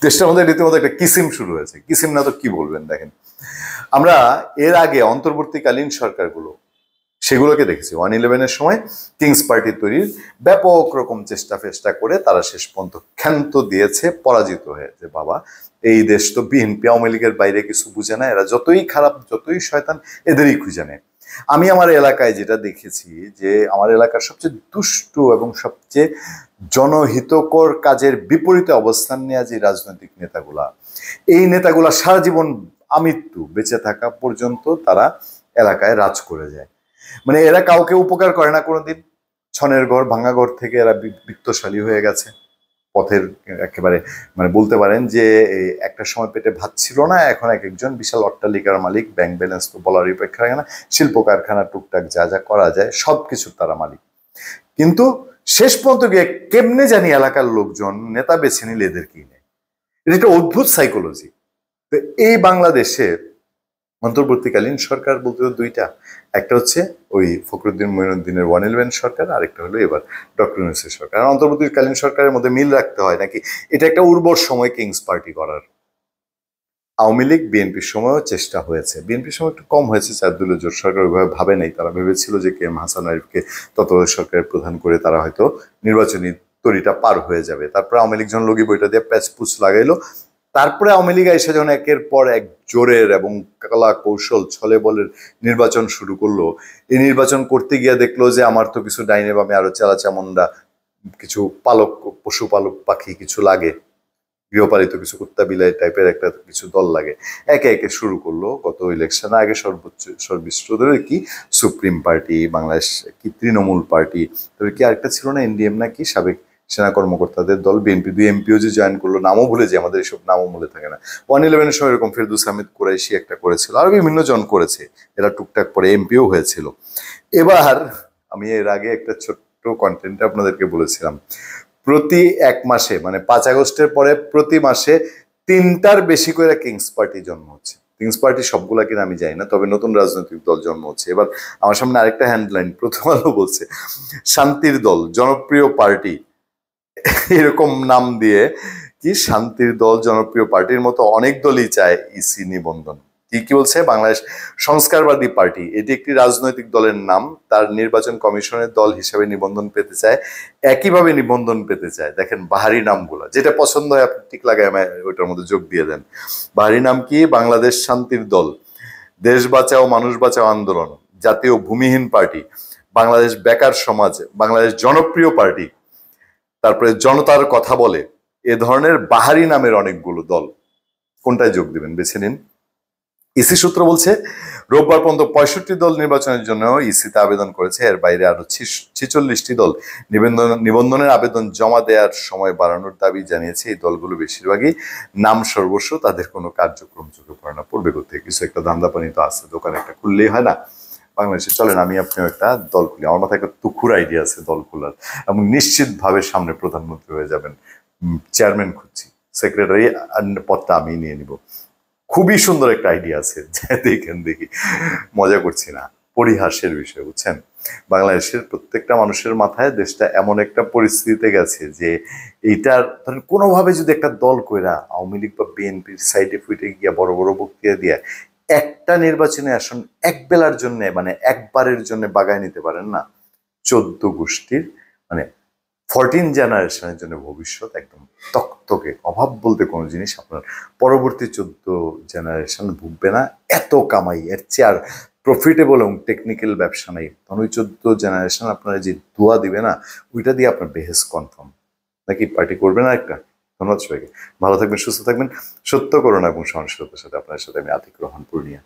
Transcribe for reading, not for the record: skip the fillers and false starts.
দেশটার মধ্যে রীতিমতো একটা কিসিম শুরু হয়েছে। কিসিম না তো কি বলবেন, দেখেন আমরা এর আগে অন্তর্বর্তীকালীন সরকারগুলো সেগুলোকে দেখেছি 111-এর সময় কিংস পার্টি তৈরির ব্যাপক রকম চেষ্টা ফেষ্টা করে তারা শেষ পর্যন্ত ক্ষান্ত দিয়েছে, পরাজিত হয়েছে। বাবা, এই দেশ তো বিএনপি আওয়ামী লীগের বাইরে কিছু বুঝে না, এরা যতই খারাপ যতই শয়তান এদেরই খুঁজে নেয়। আমি আমার এলাকায় যেটা দেখেছি যে আমার এলাকার সবচেয়ে দুষ্টু এবং সবচেয়ে জনহিতকর কাজের বিপরীতে অবস্থান নেওয়া যে রাজনৈতিক নেতাগুলা, এই নেতাগুলা সারা জীবন আমৃত্যু বেঁচে থাকা পর্যন্ত তারা এলাকায় রাজ করে যায়। মানে এরা কাউকে উপকার করে না কোনোদিন। ছনের ঘর ভাঙা ঘর থেকে এরা বিত্তশালী হয়ে গেছে পথের একেবারে, মানে বলতে পারেন যে একটা সময় পেটে ভাত ছিল না, এখন এক একজন বিশাল অট্টালিকার মালিক, ব্যাংক ব্যালেন্স তো বলারই অপেক্ষা রাখে না, শিল্প কারখানা টুকটাক যা যা করা যায় সবকিছুর তারা মালিক। কিন্তু শেষ পর্যন্ত গিয়ে কেমনে জানি এলাকার লোকজন নেতা বেছে নিলে এদেরকেই নেয়। এটা একটা অদ্ভুত সাইকোলজি। তো এই বাংলাদেশে অন্তর্বর্তীকালীন সরকার বলতে দুইটা, একটা হচ্ছে ওই ফখরুদ্দিন মঈনুদ্দিনের 111 সরকার, আরেকটা হলো এবার ডক্টর ইউনূসের সরকার। অন্তর্বর্তীকালীন সরকারের মধ্যে মিল রাখতে হয় নাকি, এটা একটা উর্বর সময় কিংস পার্টি করার। আওয়ামী লীগ বিএনপির সময়ও চেষ্টা হয়েছে, বিএনপির সময় একটু কম হয়েছে, চারদলীয় জোট সরকার ওইভাবে ভাবে নাই। তারা ভেবেছিল যে কে এম হাসান আরিফকে তত্ত্বাবধায়ক সরকারের প্রধান করে তারা হয়তো নির্বাচনী তরিটা পার হয়ে যাবে। তারপরে আওয়ামী লীগ যখন লগি বইটা দিয়ে প্যাচপুচ লাগাইলো, তারপরে আওয়ামী লীগ এসে যখন একের পর এক জোরের এবং কলা কৌশল ছলে বলের নির্বাচন শুরু করলো, এই নির্বাচন করতে গিয়ে দেখলো যে আমার তো কিছু ডাইনে বামে আরো চালাচামুন্ডা কিছু পালক পশুপালক পাখি কিছু লাগে, গৃহপালিত কিছু কুত্তা বিলাই টাইপের একটা কিছু দল লাগে, একে একে শুরু করলো। গত ইলেকশনে আগে সর্বোচ্চ ধরে কি সুপ্রিম পার্টি, বাংলাদেশ কি তৃণমূল পার্টি, তবে কি আরেকটা ছিল না এনডিএম নাকি, সাবেক সেনা কর্মকর্তাদের দল, বিএনপি 2 এমপিও যে জয়েন করলো, নামও ভুলে যায়, আমাদের এসব নামও মনে থাকে না। 111-এর সময় এরকম ফেরদৌস আহমেদ কুরাইশি একটা করেছিল, আর বিভিন্ন জন করেছে, এরা টুকটাক পরে এমপিও হয়েছিল। এবার আমি এর আগে একটা ছোট্ট কন্টেন্ট আপনাদেরকে বলেছিলাম, প্রতি এক মাসে মানে 5 আগস্টের পরে প্রতি মাসে 3টার বেশি করে কিংস পার্টি জন্ম হচ্ছে। কিংস পার্টি সবগুলা কিনা আমি জানি না, তবে নতুন রাজনৈতিক দল জন্ম হচ্ছে। এবার আমার সামনে আরেকটা হ্যান্ডলাইন, প্রথম আলো বলছে শান্তির দল জনপ্রিয় পার্টি, এরকম নাম দিয়ে কি শান্তির দল জনপ্রিয় পার্টির মতো অনেক দলই চায় ইসি নিবন্ধন। কি বলছে, বাংলাদেশ সংস্কারবাদী পার্টি, এটি একটি রাজনৈতিক দলের নাম, তার নির্বাচন কমিশনের দল হিসেবে নিবন্ধন পেতে চায়, একইভাবে নিবন্ধন পেতে চায়। দেখেন বাহারি নামগুলো, যেটা পছন্দ হয় আপনি ঠিক লাগায় ওইটার মধ্যে যোগ দিয়ে দেন। বাহারি নাম কি, বাংলাদেশ শান্তির দল, দেশ বাঁচাও মানুষ বাঁচাও আন্দোলন, জাতীয় ভূমিহীন পার্টি, বাংলাদেশ বেকার সমাজ, বাংলাদেশ জনপ্রিয় পার্টি, তারপরে জনতার কথা বলে, এ ধরনের বাহারি নামের অনেকগুলো দল। কোনটায় যোগ দিবেন বেছে নিন। ইসি সূত্র বলছে রোববার পর্যন্ত 65 দল নির্বাচনের জন্য ইসিতে আবেদন করেছে, এর বাইরে আরো 46টি দল নিবন্ধনের আবেদন জমা দেওয়ার সময় বাড়ানোর দাবি জানিয়েছে। এই দলগুলো বেশিরভাগই নাম সর্বস্ব, তাদের কোনো কার্যক্রম চোখে পড়ে না, পড়বে করতে কিছু একটা ধান্দা পানি তো আছে, দোকান একটা খুললেই হয় না বাংলাদেশে। চলেন আমি আপনিও একটা দল খুলি, আমার মাথায় একটা তুখুর আইডিয়া আছে দল খোলার, এবং নিশ্চিতভাবে সামনে প্রধানমন্ত্রী হয়ে যাবেন। চেয়ারম্যান খুঁজছি, সেক্রেটারি পদটা আমি নিয়ে নিব। খুবই সুন্দর একটা আইডিয়া আছে, দেখেন দেখি, মজা করছি না, পরিহাসের বিষয় বুঝছেন। বাংলাদেশের প্রত্যেকটা মানুষের মাথায় দেশটা এমন একটা পরিস্থিতিতে গেছে যে এইটার ধরেন কোনোভাবে যদি একটা দল কইরা আওয়ামী লীগ বা বিএনপির সাইডে ফুইটে গিয়া বড় বড় বক্তৃতা দিয়া একটা নির্বাচনে আসন এক বেলার জন্য মানে একবারের জন্য বাগায় নিতে পারেন না, 14 গোষ্ঠীর মানে 14 জেনারেশনের জন্য ভবিষ্যৎ একদম তকতকে। অভাব বলতে কোনো জিনিস আপনার পরবর্তী 14 জেনারেশন ভুগবে না, এত কামাই, এর চেয়ে আর প্রফিটেবল এবং টেকনিক্যাল ব্যবসা নেই। তখন ওই 14 জেনারেশন আপনারা যে দোয়া দিবে না, ওইটা দিয়ে আপনার বেহেস কনফার্ম। নাকি পার্টি করবে না একটা? ধন্যবাদ সবাইকে, ভালো থাকবেন, সুস্থ থাকবেন, সত্য করুন এবং সহনশীলতার সাথে আপনার সাথে আমি আতিক রহমান পূর্ণিয়া।